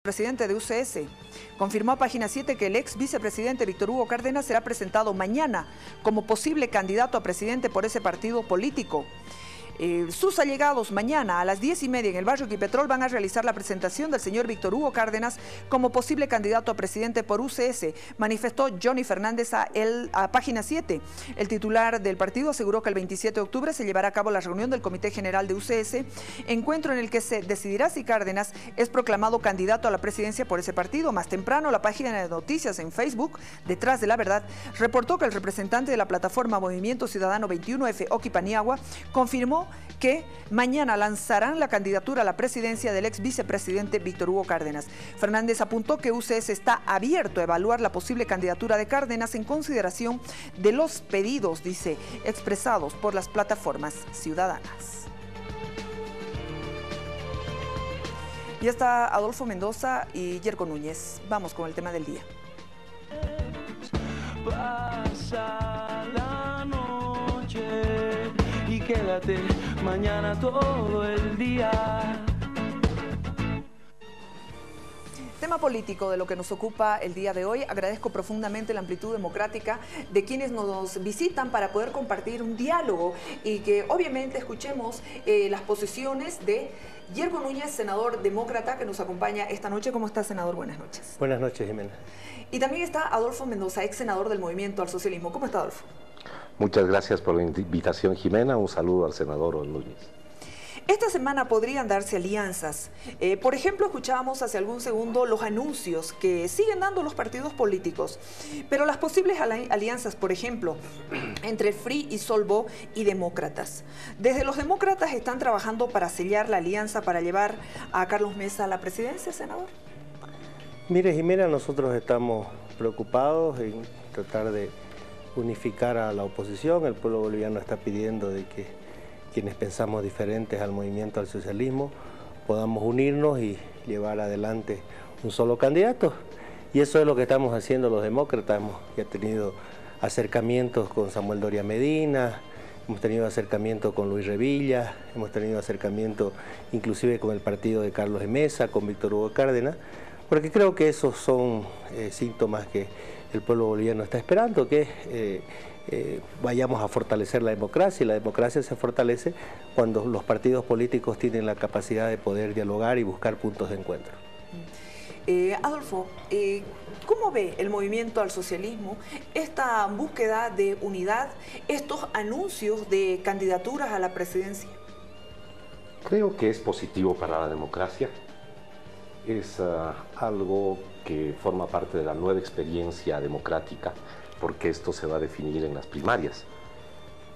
Presidente de UCS, confirmó a Página 7 que el ex vicepresidente Víctor Hugo Cárdenas será presentado mañana como posible candidato a presidente por ese partido político. Sus allegados mañana a las 10:30 en el barrio Quipetrol van a realizar la presentación del señor Víctor Hugo Cárdenas como posible candidato a presidente por UCS, manifestó Johnny Fernández a Página 7. El titular del partido aseguró que el 27 de octubre se llevará a cabo la reunión del Comité General de UCS, encuentro en el que se decidirá si Cárdenas es proclamado candidato a la presidencia por ese partido. Más temprano, la página de noticias en Facebook, Detrás de la Verdad, reportó que el representante de la plataforma Movimiento Ciudadano 21F, Oki Paniagua, confirmó que mañana lanzarán la candidatura a la presidencia del ex vicepresidente Víctor Hugo Cárdenas. Fernández apuntó que UCS está abierto a evaluar la posible candidatura de Cárdenas en consideración de los pedidos, dice, expresados por las plataformas ciudadanas. Ya está Adolfo Mendoza y Yerko Núñez. Vamos con el tema del día. Pasa la noche y quédate mañana todo el día. Tema político de lo que nos ocupa el día de hoy. Agradezco profundamente la amplitud democrática de quienes nos visitan para poder compartir un diálogo y que obviamente escuchemos las posiciones de Yerko Núñez, senador demócrata, que nos acompaña esta noche. ¿Cómo está, senador? Buenas noches. Buenas noches, Jimena. Y también está Adolfo Mendoza, ex senador del Movimiento al Socialismo. ¿Cómo está, Adolfo? Muchas gracias por la invitación, Jimena. Un saludo al senador Núñez. Esta semana podrían darse alianzas. Por ejemplo, escuchábamos hace algún segundo los anuncios que siguen dando los partidos políticos, pero las posibles alianzas, por ejemplo, entre FRI y Solvo y demócratas. Desde los demócratas están trabajando para sellar la alianza para llevar a Carlos Mesa a la presidencia, senador. Mire, Jimena, nosotros estamos preocupados en tratar de unificar a la oposición. El pueblo boliviano está pidiendo de que quienes pensamos diferentes al movimiento al socialismo podamos unirnos y llevar adelante un solo candidato. Y eso es lo que estamos haciendo los demócratas. Hemos ya tenido acercamientos con Samuel Doria Medina, hemos tenido acercamiento con Luis Revilla, hemos tenido acercamiento inclusive con el partido de Carlos de Mesa, con Víctor Hugo Cárdenas, porque creo que esos son síntomas que el pueblo boliviano está esperando, que vayamos a fortalecer la democracia, y la democracia se fortalece cuando los partidos políticos tienen la capacidad de poder dialogar y buscar puntos de encuentro. Adolfo, ¿cómo ve el movimiento al socialismo esta búsqueda de unidad, estos anuncios de candidaturas a la presidencia? Creo que es positivo para la democracia. Es algo que forma parte de la nueva experiencia democrática, porque esto se va a definir en las primarias.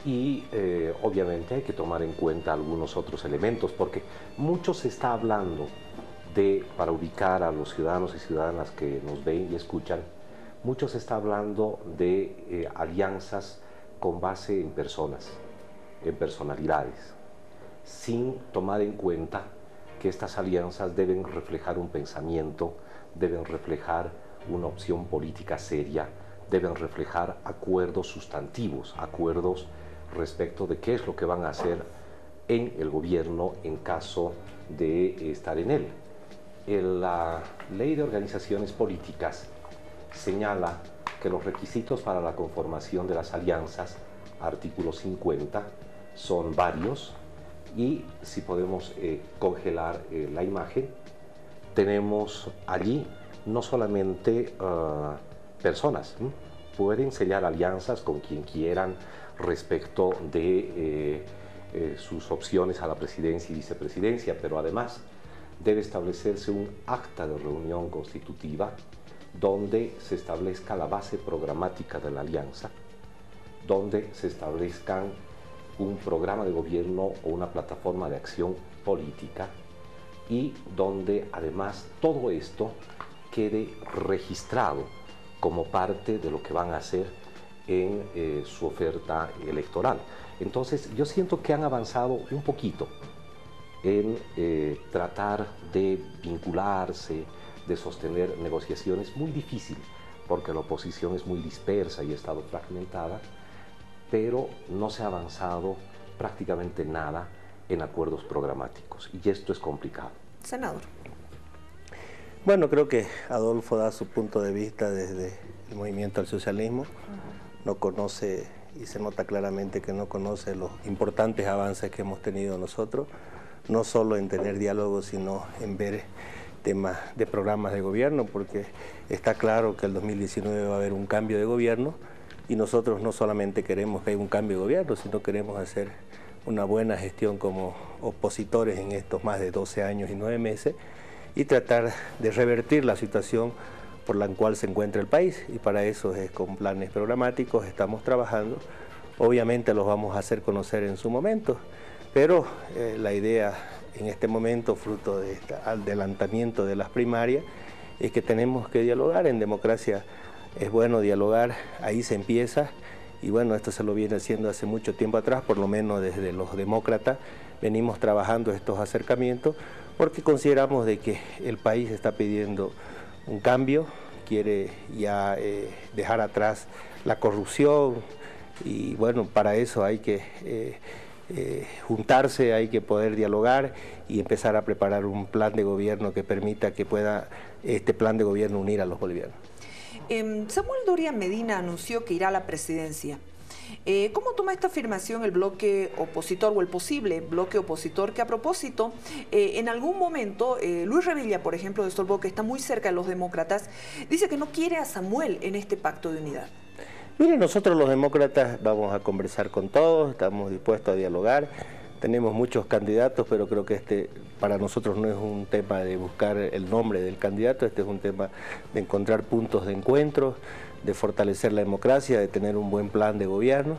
Y obviamente hay que tomar en cuenta algunos otros elementos, porque mucho se está hablando para ubicar a los ciudadanos y ciudadanas que nos ven y escuchan, mucho se está hablando de alianzas con base en personas, en personalidades, sin tomar en cuenta que estas alianzas deben reflejar un pensamiento, deben reflejar una opción política seria, deben reflejar acuerdos sustantivos, acuerdos respecto de qué es lo que van a hacer en el gobierno en caso de estar en él. La Ley de Organizaciones Políticas señala que los requisitos para la conformación de las alianzas, artículo 50, son varios, y si podemos congelar la imagen, tenemos allí no solamente personas, pueden sellar alianzas con quien quieran respecto de sus opciones a la presidencia y vicepresidencia, pero además debe establecerse un acta de reunión constitutiva donde se establezca la base programática de la alianza, donde se establezcan un programa de gobierno o una plataforma de acción política, y donde además todo esto quede registrado como parte de lo que van a hacer en su oferta electoral. Entonces yo siento que han avanzado un poquito en tratar de vincularse, de sostener negociaciones. Muy difícil, porque la oposición es muy dispersa y ha estado fragmentada, pero no se ha avanzado prácticamente nada en acuerdos programáticos, y esto es complicado. Senador. Bueno, creo que Adolfo da su punto de vista desde el movimiento al socialismo. No conoce, y se nota claramente que no conoce los importantes avances que hemos tenido nosotros, no solo en tener diálogo, sino en ver temas de programas de gobierno, porque está claro que el 2019 va a haber un cambio de gobierno y nosotros no solamente queremos que haya un cambio de gobierno, sino queremos hacer una buena gestión como opositores en estos más de 12 años y 9 meses y tratar de revertir la situación por la cual se encuentra el país, y para eso es con planes programáticos, estamos trabajando. Obviamente los vamos a hacer conocer en su momento, pero la idea en este momento, fruto de este adelantamiento de las primarias, es que tenemos que dialogar. En democracia es bueno dialogar, ahí se empieza, y bueno, esto se lo viene haciendo hace mucho tiempo atrás, por lo menos desde los demócratas venimos trabajando estos acercamientos, porque consideramos de que el país está pidiendo un cambio, quiere ya dejar atrás la corrupción, y bueno, para eso hay que juntarse, hay que poder dialogar y empezar a preparar un plan de gobierno que permita que pueda este plan de gobierno unir a los bolivianos. Samuel Doria Medina anunció que irá a la presidencia. ¿Cómo toma esta afirmación el bloque opositor o el posible bloque opositor que, a propósito, en algún momento Luis Revilla, por ejemplo, de Stolbo, que está muy cerca de los demócratas, dice que no quiere a Samuel en este pacto de unidad? Mire, nosotros los demócratas vamos a conversar con todos, estamos dispuestos a dialogar, tenemos muchos candidatos, pero creo que este para nosotros no es un tema de buscar el nombre del candidato, este es un tema de encontrar puntos de encuentro, de fortalecer la democracia, de tener un buen plan de gobierno,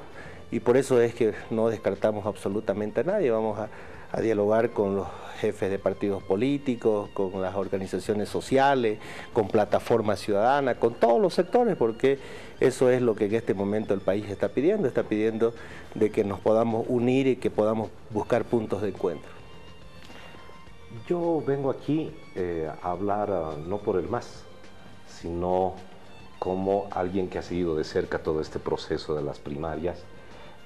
y por eso es que no descartamos absolutamente a nadie. Vamos a dialogar con los jefes de partidos políticos, con las organizaciones sociales, con plataformas ciudadanas, con todos los sectores, porque eso es lo que en este momento el país está pidiendo de que nos podamos unir y que podamos buscar puntos de encuentro. Yo vengo aquí a hablar no por el MAS, sino como alguien que ha seguido de cerca todo este proceso de las primarias,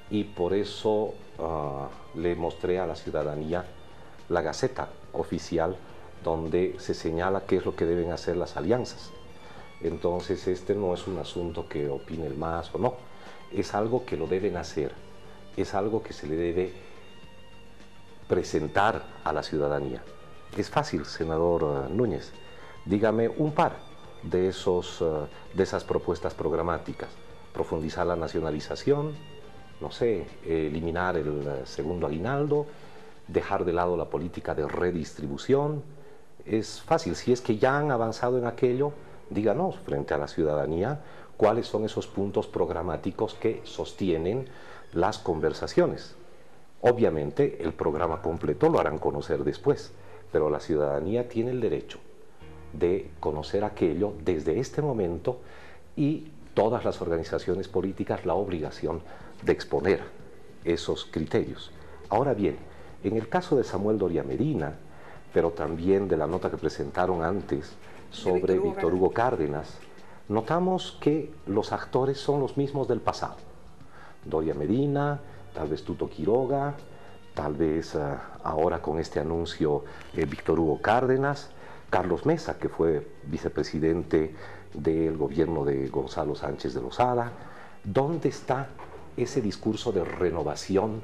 y por eso le mostré a la ciudadanía la Gaceta oficial donde se señala qué es lo que deben hacer las alianzas. Entonces este no es un asunto que opine el MAS o no, es algo que lo deben hacer, es algo que se le debe presentar a la ciudadanía. Es fácil, senador Núñez, dígame un par de esas propuestas programáticas: profundizar la nacionalización, no sé, eliminar el segundo aguinaldo, dejar de lado la política de redistribución. Es fácil, si es que ya han avanzado en aquello, díganos frente a la ciudadanía cuáles son esos puntos programáticos que sostienen las conversaciones. Obviamente el programa completo lo harán conocer después, pero la ciudadanía tiene el derecho de conocer aquello desde este momento, y todas las organizaciones políticas la obligación de exponer esos criterios. Ahora bien, en el caso de Samuel Doria Medina, pero también de la nota que presentaron antes sobre Víctor Hugo Cárdenas, notamos que los actores son los mismos del pasado. Doria Medina, tal vez Tuto Quiroga, tal vez ahora con este anuncio Víctor Hugo Cárdenas, Carlos Mesa, que fue vicepresidente del gobierno de Gonzalo Sánchez de Lozada. ¿Dónde está ese discurso de renovación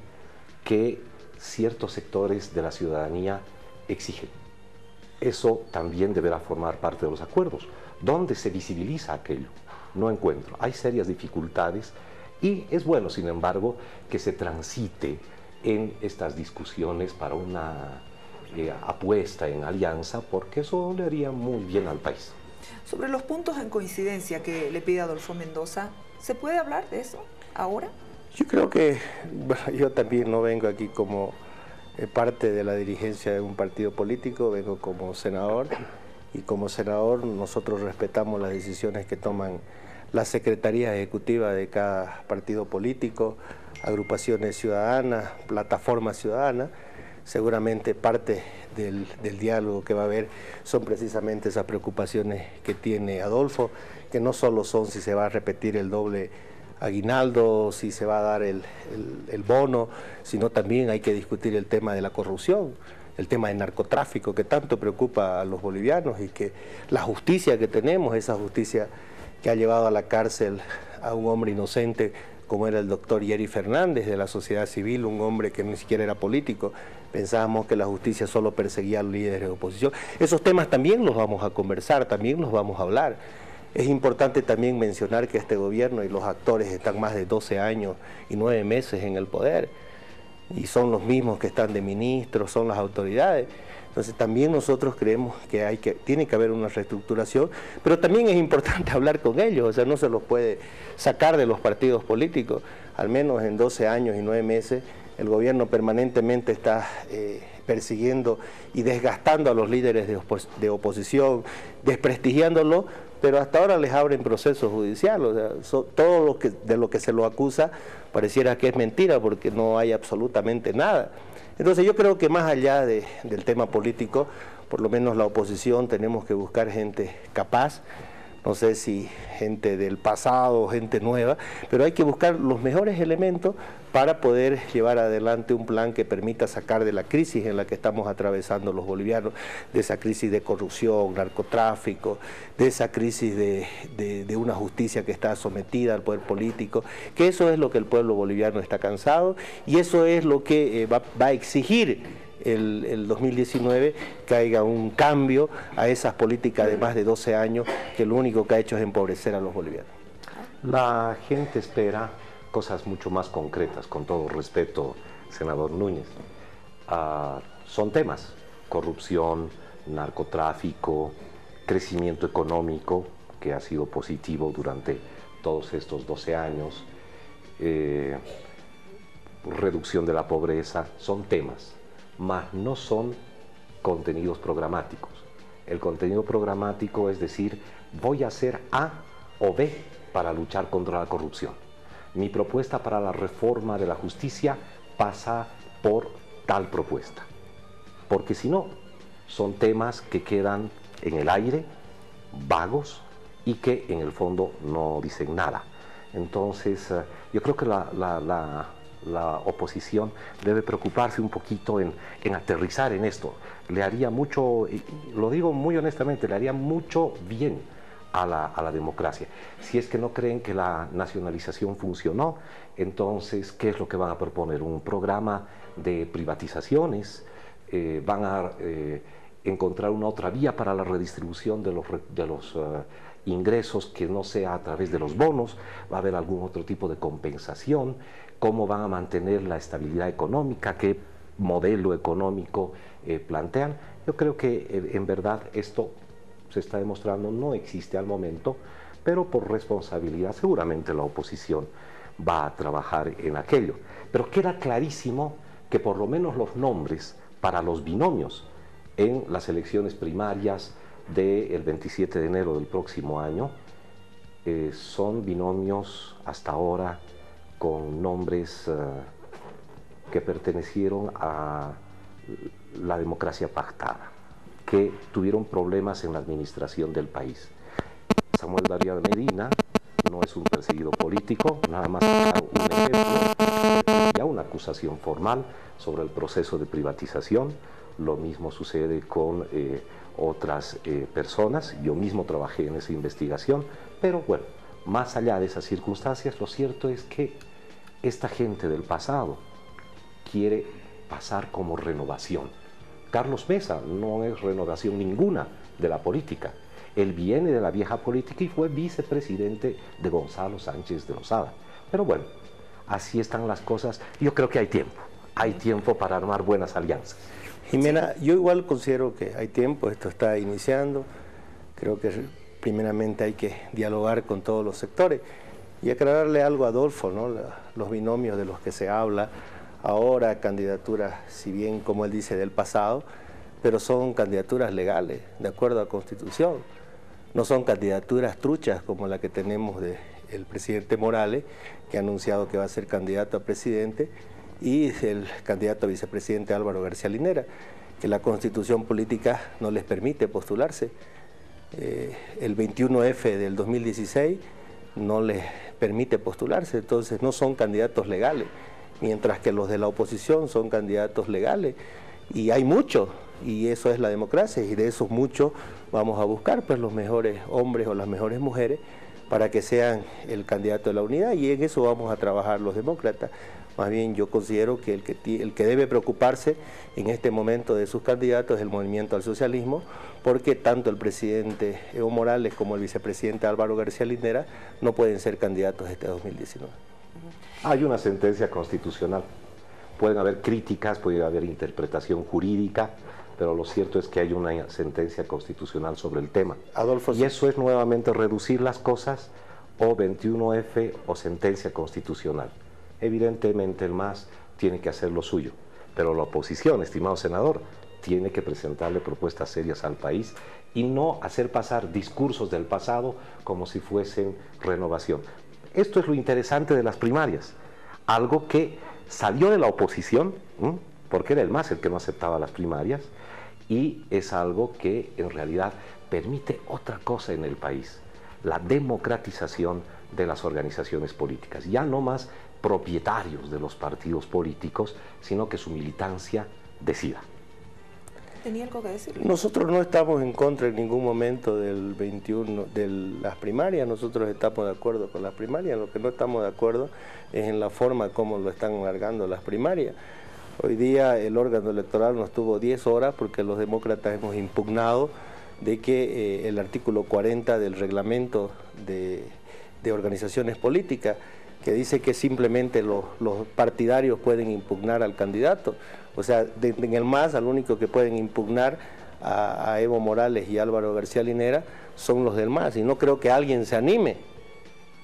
que ciertos sectores de la ciudadanía exigen? Eso también deberá formar parte de los acuerdos. ¿Dónde se visibiliza aquello? No encuentro. Hay serias dificultades, y es bueno, sin embargo, que se transite en estas discusiones para una apuesta en alianza, porque eso le haría muy bien al país. Sobre los puntos en coincidencia que le pide Adolfo Mendoza, ¿se puede hablar de eso ahora? Yo creo que, bueno, yo también no vengo aquí como parte de la dirigencia de un partido político, vengo como senador, y como senador nosotros respetamos las decisiones que toman las secretarías ejecutivas de cada partido político, agrupaciones ciudadanas, plataformas ciudadanas. Seguramente parte del diálogo que va a haber son precisamente esas preocupaciones que tiene Adolfo, que no solo son si se va a repetir el doble aguinaldo, si se va a dar el bono, sino también hay que discutir el tema de la corrupción. el tema del narcotráfico que tanto preocupa a los bolivianos, y que la justicia que tenemos, esa justicia que ha llevado a la cárcel a un hombre inocente como era el doctor Yeri Fernández de la sociedad civil, un hombre que ni siquiera era político. Pensábamos que la justicia solo perseguía a los líderes de oposición. Esos temas también los vamos a conversar, también los vamos a hablar. Es importante también mencionar que este gobierno y los actores están más de 12 años y 9 meses en el poder, y son los mismos que están de ministros, son las autoridades. Entonces también nosotros creemos que tiene que haber una reestructuración, pero también es importante hablar con ellos, o sea, no se los puede sacar de los partidos políticos. Al menos en 12 años y 9 meses el gobierno permanentemente está persiguiendo y desgastando a los líderes de oposición, desprestigiándolos, pero hasta ahora les abren procesos judiciales. O sea, todo de lo que se lo acusa pareciera que es mentira, porque no hay absolutamente nada. Entonces yo creo que más allá del tema político, por lo menos la oposición tenemos que buscar gente capaz, no sé si gente del pasado o gente nueva, pero hay que buscar los mejores elementos para poder llevar adelante un plan que permita sacar de la crisis en la que estamos atravesando los bolivianos, de esa crisis de corrupción, narcotráfico, de esa crisis de una justicia que está sometida al poder político, que eso es lo que el pueblo boliviano está cansado, y eso es lo que va a exigir el 2019, que haya un cambio a esas políticas de más de 12 años que lo único que ha hecho es empobrecer a los bolivianos. La gente espera cosas mucho más concretas, con todo respeto, senador Núñez. Son temas: corrupción, narcotráfico, crecimiento económico, que ha sido positivo durante todos estos 12 años, reducción de la pobreza, son temas, mas no son contenidos programáticos. El contenido programático es decir, voy a hacer A o B para luchar contra la corrupción. Mi propuesta para la reforma de la justicia pasa por tal propuesta. Porque si no, son temas que quedan en el aire, vagos, y que en el fondo no dicen nada. Entonces, yo creo que la oposición debe preocuparse un poquito en aterrizar en esto. Le haría mucho, lo digo muy honestamente, le haría mucho bien a la democracia. Si es que no creen que la nacionalización funcionó, entonces, ¿qué es lo que van a proponer? Un programa de privatizaciones, van a encontrar una otra vía para la redistribución de los ingresos que no sea a través de los bonos, va a haber algún otro tipo de compensación, cómo van a mantener la estabilidad económica, qué modelo económico plantean. Yo creo que en verdad esto se está demostrando no existe al momento, pero por responsabilidad seguramente la oposición va a trabajar en aquello. Pero queda clarísimo que por lo menos los nombres para los binomios en las elecciones primarias del 27 de enero del próximo año son binomios hasta ahora con nombres que pertenecieron a la democracia pactada, que tuvieron problemas en la administración del país. Samuel Daría Medina no es un perseguido político, nada más un ejemplo, ya una acusación formal sobre el proceso de privatización. Lo mismo sucede con otras personas. Yo mismo trabajé en esa investigación, pero bueno, más allá de esas circunstancias, lo cierto es que esta gente del pasado quiere pasar como renovación. Carlos Mesa no es renovación ninguna de la política. Él viene de la vieja política y fue vicepresidente de Gonzalo Sánchez de Lozada. Pero bueno, así están las cosas. Yo creo que hay tiempo para armar buenas alianzas. Jimena, yo igual considero que hay tiempo, esto está iniciando. Creo que primeramente hay que dialogar con todos los sectores y aclararle algo a Adolfo, ¿no? Los binomios de los que se habla ahora, candidaturas, si bien como él dice del pasado, pero son candidaturas legales, de acuerdo a la Constitución. No son candidaturas truchas como la que tenemos del presidente Morales, que ha anunciado que va a ser candidato a presidente, y el candidato a vicepresidente Álvaro García Linera, que la Constitución política no les permite postularse. El 21F del 2016 no les permite postularse, entonces no son candidatos legales, mientras que los de la oposición son candidatos legales, y hay mucho, y eso es la democracia, y de esos muchos vamos a buscar pues los mejores hombres o las mejores mujeres para que sean el candidato de la unidad, y en eso vamos a trabajar los demócratas. Más bien yo considero que el que debe preocuparse en este momento de sus candidatos es el movimiento al socialismo, porque tanto el presidente Evo Morales como el vicepresidente Álvaro García Linera no pueden ser candidatos este 2019. Hay una sentencia constitucional, pueden haber críticas, puede haber interpretación jurídica, pero lo cierto es que hay una sentencia constitucional sobre el tema. Adolfo, y eso es nuevamente reducir las cosas, o 21F o sentencia constitucional. Evidentemente el MAS tiene que hacer lo suyo, pero la oposición, estimado senador, tiene que presentarle propuestas serias al país y no hacer pasar discursos del pasado como si fuesen renovación. Esto es lo interesante de las primarias, algo que salió de la oposición, porque era el MAS el que no aceptaba las primarias, y es algo que en realidad permite otra cosa en el país, la democratización de las organizaciones políticas, ya no más propietarios de los partidos políticos, sino que su militancia decida. ¿Tenía algo que decir? Nosotros no estamos en contra en ningún momento del 21, de las primarias, nosotros estamos de acuerdo con las primarias, lo que no estamos de acuerdo es en la forma como lo están alargando las primarias. Hoy día el órgano electoral nos tuvo 10 horas porque los demócratas hemos impugnado de que el artículo 40 del reglamento de organizaciones políticas, que dice que simplemente los partidarios pueden impugnar al candidato. O sea, en el MAS, al único que pueden impugnar a Evo Morales y Álvaro García Linera son los del MAS, y no creo que alguien se anime.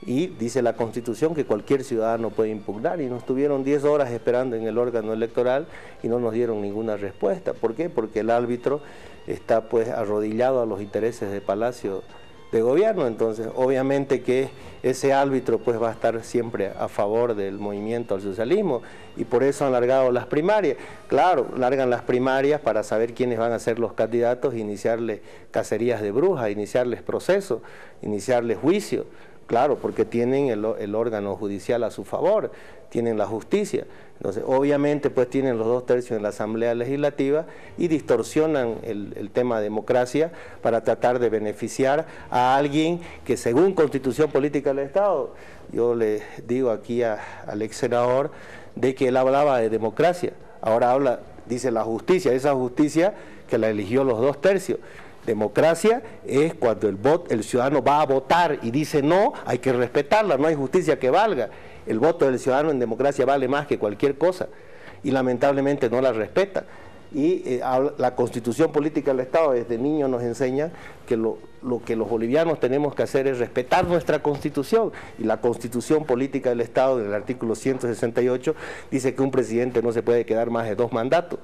Y dice la Constitución que cualquier ciudadano puede impugnar, y nos tuvieron 10 horas esperando en el órgano electoral y no nos dieron ninguna respuesta. ¿Por qué? Porque el árbitro está pues arrodillado a los intereses de Palacio de Gobierno, entonces obviamente que ese árbitro pues va a estar siempre a favor del movimiento al socialismo, y por eso han largado las primarias. Claro, largan las primarias para saber quiénes van a ser los candidatos, iniciarles cacerías de brujas, iniciarles procesos, iniciarles juicios. Claro, porque tienen el órgano judicial a su favor, tienen la justicia. Entonces, obviamente, pues tienen los 2/3 en la Asamblea Legislativa y distorsionan el tema de democracia para tratar de beneficiar a alguien que, según Constitución Política del Estado, yo le digo aquí al ex senador de que él hablaba de democracia, ahora dice la justicia, esa justicia que la eligió los 2/3. Democracia es cuando el ciudadano va a votar y dice no, hay que respetarla, no hay justicia que valga. El voto del ciudadano en democracia vale más que cualquier cosa, y lamentablemente no la respeta. Y la Constitución Política del Estado desde niños nos enseña que lo que los bolivianos tenemos que hacer es respetar nuestra Constitución, y la Constitución Política del Estado, en el artículo 168, dice que un presidente no se puede quedar más de 2 mandatos.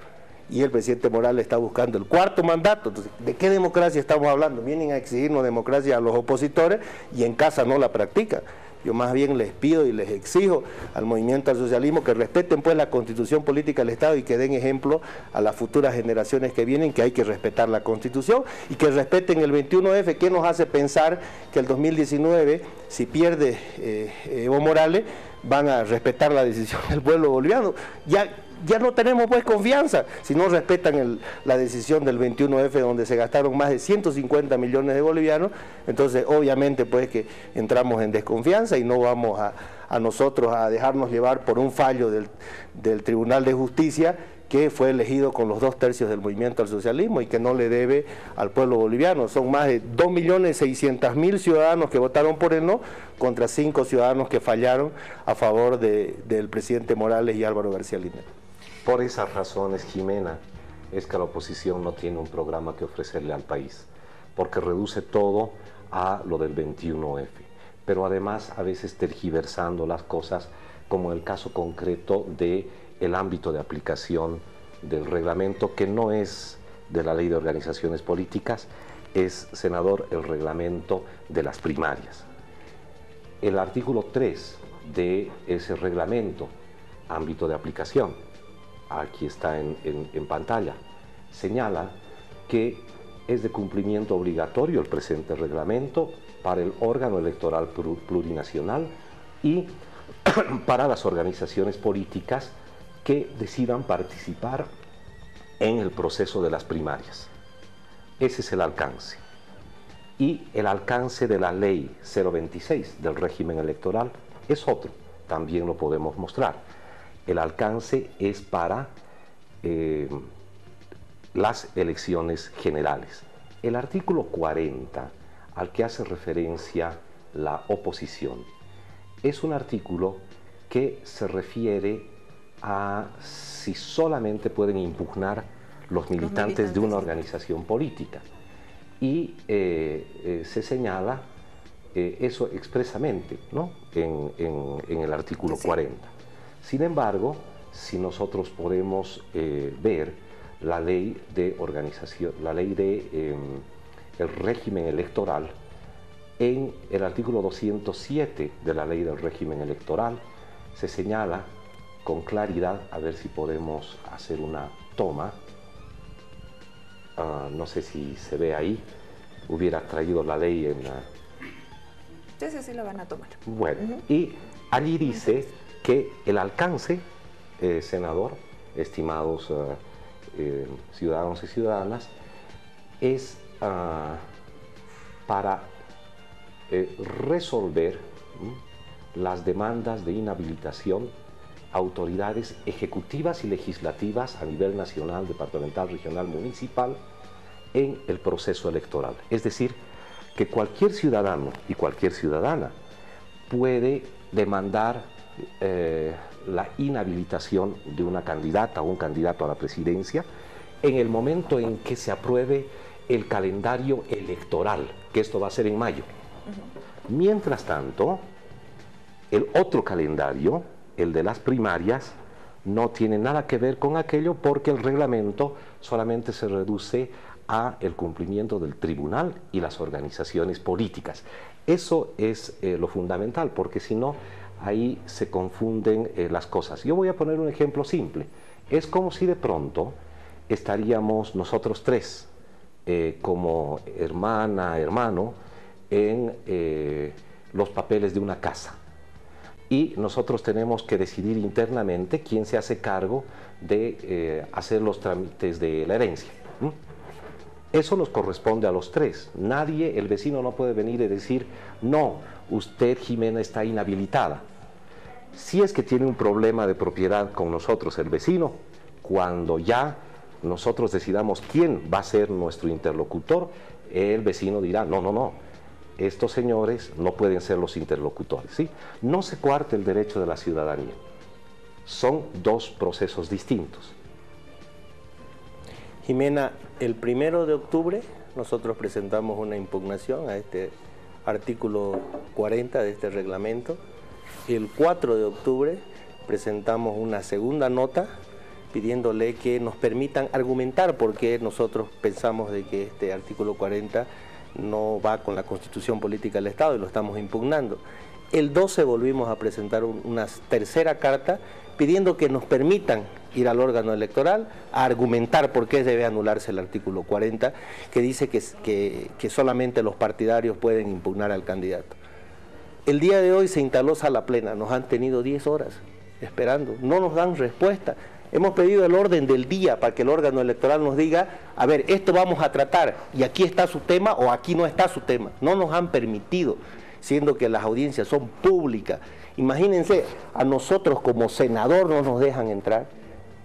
Y el presidente Morales está buscando el 4º mandato. Entonces, ¿de qué democracia estamos hablando? Vienen a exigirnos democracia a los opositores y en casa no la practican. Yo más bien les pido y les exijo al movimiento al socialismo que respeten pues la Constitución Política del Estado y que den ejemplo a las futuras generaciones que vienen, que hay que respetar la Constitución, y que respeten el 21F, que nos hace pensar que el 2019, si pierde Evo Morales, van a respetar la decisión del pueblo boliviano. Ya no tenemos pues confianza si no respetan la decisión del 21F, donde se gastaron más de 150 millones de bolivianos. Entonces obviamente pues que entramos en desconfianza y no vamos a nosotros a dejarnos llevar por un fallo del Tribunal de Justicia, que fue elegido con los 2/3 del movimiento al socialismo y que no le debe al pueblo boliviano. Son más de 2.600.000 ciudadanos que votaron por el no, contra 5 ciudadanos que fallaron a favor del presidente Morales y Álvaro García Linera. Por esas razones, Jimena, es que la oposición no tiene un programa que ofrecerle al país, porque reduce todo a lo del 21F, pero además a veces tergiversando las cosas, como el caso concreto del ámbito de aplicación del reglamento, que no es de la Ley de Organizaciones Políticas, es, senador, el reglamento de las primarias. El artículo 3 de ese reglamento, ámbito de aplicación, aquí está en pantalla, señala que es de cumplimiento obligatorio el presente reglamento para el órgano electoral plurinacional y para las organizaciones políticas que decidan participar en el proceso de las primarias. Ese es el alcance. Y el alcance de la ley 026 del régimen electoral es otro, también lo podemos mostrar. El alcance es para las elecciones generales. El artículo 40, al que hace referencia la oposición, es un artículo que se refiere a si solamente pueden impugnar los militantes de una organización política. Y se señala eso expresamente, ¿no?, en el artículo 40. Sin embargo, si nosotros podemos ver la ley de organización, la ley de el régimen electoral, en el artículo 207 de la ley del régimen electoral se señala con claridad, a ver si podemos hacer una toma, no sé si se ve ahí, hubiera traído la ley en la... Sí la van a tomar. Bueno, y allí dice que el alcance, senador, estimados ciudadanos y ciudadanas, es para resolver las demandas de inhabilitación a autoridades ejecutivas y legislativas a nivel nacional, departamental, regional, municipal, en el proceso electoral. Es decir, que cualquier ciudadano y cualquier ciudadana puede demandar la inhabilitación de una candidata o un candidato a la presidencia en el momento en que se apruebe el calendario electoral, que esto va a ser en mayo. Mientras tanto, el otro calendario, el de las primarias, no tiene nada que ver con aquello porque el reglamento solamente se reduce a el cumplimiento del tribunal y las organizaciones políticas. Eso es lo fundamental, porque si no, ahí se confunden las cosas. Yo voy a poner un ejemplo simple. Es como si de pronto estaríamos nosotros tres, como hermana, hermano, en los papeles de una casa. Y nosotros tenemos que decidir internamente quién se hace cargo de hacer los trámites de la herencia. Eso nos corresponde a los tres. Nadie, el vecino no puede venir y decir, no, usted, Jimena, está inhabilitada. Si es que tiene un problema de propiedad con nosotros, el vecino, cuando ya nosotros decidamos quién va a ser nuestro interlocutor, el vecino dirá, no, estos señores no pueden ser los interlocutores, ¿sí? No se coarte el derecho de la ciudadanía. Son dos procesos distintos. Jimena, el 1 de octubre nosotros presentamos una impugnación a este artículo 40 de este reglamento. El 4 de octubre presentamos una segunda nota pidiéndole que nos permitan argumentar por qué nosotros pensamos de que este artículo 40 no va con la Constitución Política del Estado y lo estamos impugnando. El 12 volvimos a presentar una tercera carta pidiendo que nos permitan ir al órgano electoral a argumentar por qué debe anularse el artículo 40, que dice que solamente los partidarios pueden impugnar al candidato. El día de hoy se instaló sala plena, nos han tenido 10 horas esperando, no nos dan respuesta. Hemos pedido el orden del día para que el órgano electoral nos diga, a ver, esto vamos a tratar y aquí está su tema o aquí no está su tema. No nos han permitido, siendo que las audiencias son públicas. Imagínense, a nosotros como senador no nos dejan entrar.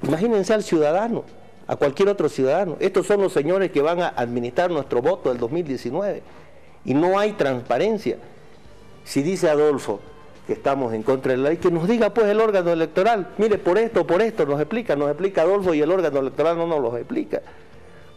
Imagínense al ciudadano, a cualquier otro ciudadano. Estos son los señores que van a administrar nuestro voto del 2019 y no hay transparencia. Si dice Adolfo que estamos en contra de la ley, que nos diga pues el órgano electoral, mire, por esto, nos explica Adolfo y el órgano electoral no nos lo explica.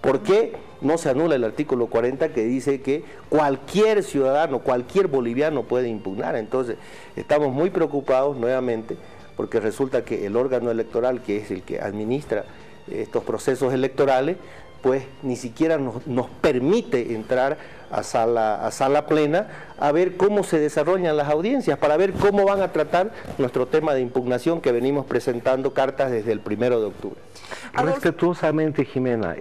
¿Por qué no se anula el artículo 40 que dice que cualquier ciudadano, cualquier boliviano puede impugnar? Entonces, estamos muy preocupados nuevamente porque resulta que el órgano electoral, que es el que administra estos procesos electorales, pues ni siquiera nos permite entrar a sala plena a ver cómo se desarrollan las audiencias, para ver cómo van a tratar nuestro tema de impugnación que venimos presentando cartas desde el 1 de octubre. Respetuosamente, Jimena,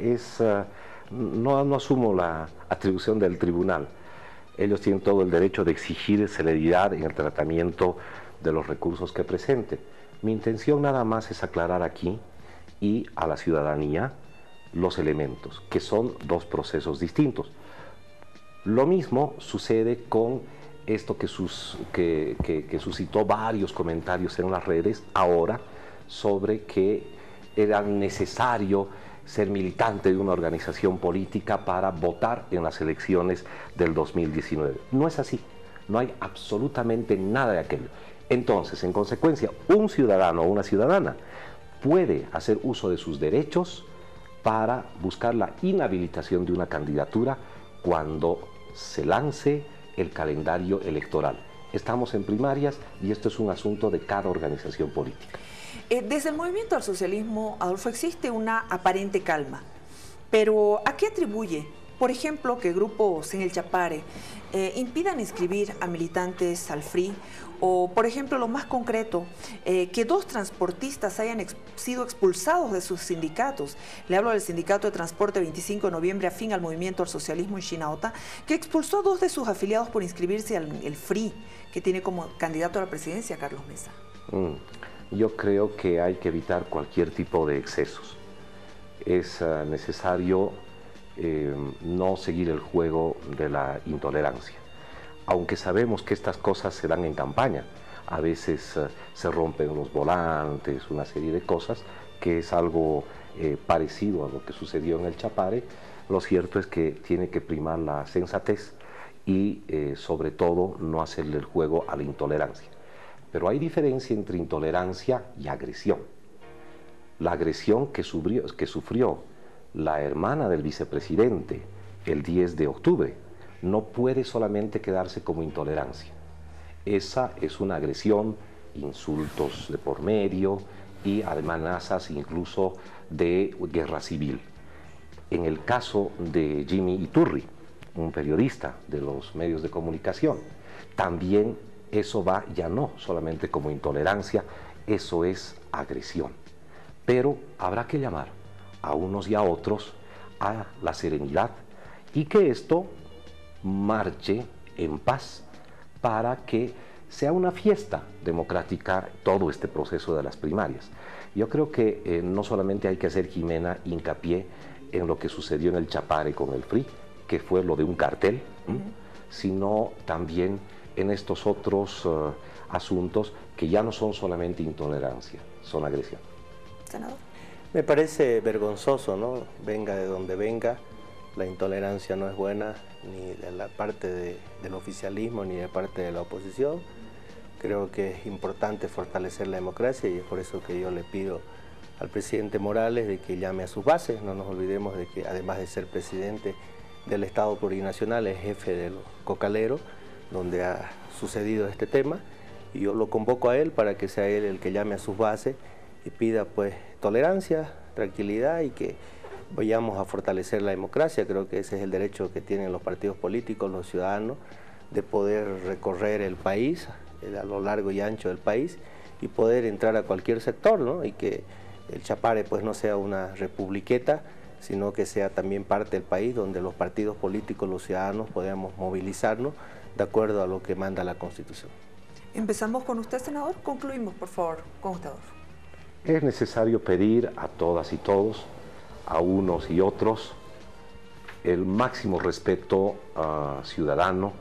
no asumo la atribución del tribunal. Ellos tienen todo el derecho de exigir celeridad en el tratamiento de los recursos que presenten. Mi intención nada más es aclarar aquí y a la ciudadanía los elementos, que son dos procesos distintos. Lo mismo sucede con esto que suscitó varios comentarios en las redes ahora sobre que era necesario ser militante de una organización política para votar en las elecciones del 2019. No es así, no hay absolutamente nada de aquello. Entonces, en consecuencia, un ciudadano o una ciudadana puede hacer uso de sus derechos para buscar la inhabilitación de una candidatura cuando se lance el calendario electoral. Estamos en primarias y esto es un asunto de cada organización política. Desde el movimiento al socialismo, Adolfo, existe una aparente calma, pero ¿a qué atribuye, por ejemplo, que grupos en el Chapare impidan inscribir a militantes al FRI? O, por ejemplo, lo más concreto, que 2 transportistas hayan sido expulsados de sus sindicatos. Le hablo del Sindicato de Transporte 25 de noviembre, afín al movimiento al socialismo en Chinauta, que expulsó a 2 de sus afiliados por inscribirse al FRI, que tiene como candidato a la presidencia a Carlos Mesa. Yo creo que hay que evitar cualquier tipo de excesos. Es necesario no seguir el juego de la intolerancia. Aunque sabemos que estas cosas se dan en campaña, a veces se rompen los volantes, una serie de cosas, que es algo parecido a lo que sucedió en el Chapare. Lo cierto es que tiene que primar la sensatez y sobre todo no hacerle el juego a la intolerancia. Pero hay diferencia entre intolerancia y agresión. La agresión que sufrió la hermana del vicepresidente el 10 de octubre no puede solamente quedarse como intolerancia. Esa es una agresión, insultos de por medio y amenazas incluso de guerra civil. En el caso de Jimmy Iturri, un periodista de los medios de comunicación, también eso va ya no solamente como intolerancia, eso es agresión. Pero habrá que llamar a unos y a otros a la serenidad y que esto marche en paz para que sea una fiesta democrática todo este proceso de las primarias. Yo creo que no solamente hay que hacer, Jimena, hincapié en lo que sucedió en el Chapare con el FRI, que fue lo de un cartel, sino también en estos otros asuntos que ya no son solamente intolerancia, son agresión. Senador. Me parece vergonzoso, ¿no? Venga de donde venga, la intolerancia no es buena ni de la parte del oficialismo ni de parte de la oposición. Creo que es importante fortalecer la democracia y es por eso que yo le pido al presidente Morales de que llame a sus bases. No nos olvidemos de que además de ser presidente del Estado Plurinacional es jefe del Cocalero, donde ha sucedido este tema, y yo lo convoco a él para que sea él el que llame a sus bases y pida pues tolerancia, tranquilidad y que vayamos a fortalecer la democracia. Creo que ese es el derecho que tienen los partidos políticos, los ciudadanos, de poder recorrer el país, a lo largo y ancho del país, y poder entrar a cualquier sector, ¿no? Y que el Chapare pues no sea una republiqueta, sino que sea también parte del país donde los partidos políticos, los ciudadanos, podamos movilizarnos de acuerdo a lo que manda la Constitución. Empezamos con usted, senador. Concluimos, por favor, con usted, Adolfo. Es necesario pedir a todas y todos, a unos y otros, el máximo respeto ciudadano,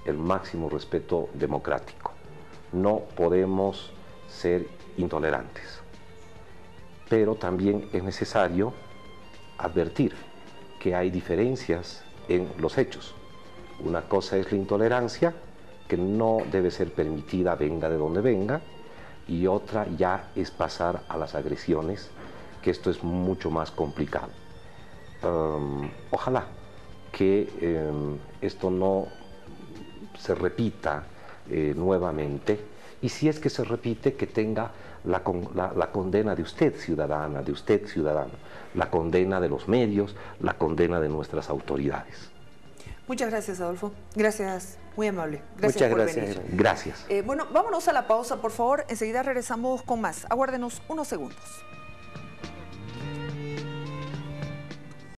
el máximo respeto democrático. No podemos ser intolerantes, pero también es necesario advertir que hay diferencias en los hechos. Una cosa es la intolerancia, que no debe ser permitida venga de donde venga, y otra ya es pasar a las agresiones, que esto es mucho más complicado. Ojalá que esto no se repita nuevamente, y si es que se repite, que tenga la condena de usted, ciudadana, de usted, ciudadano, la condena de los medios, la condena de nuestras autoridades. Muchas gracias, Adolfo. Gracias, muy amable. Muchas Gracias por gracias. venir. Gracias. Bueno, vámonos a la pausa, por favor. Enseguida regresamos con más. Aguárdenos unos segundos.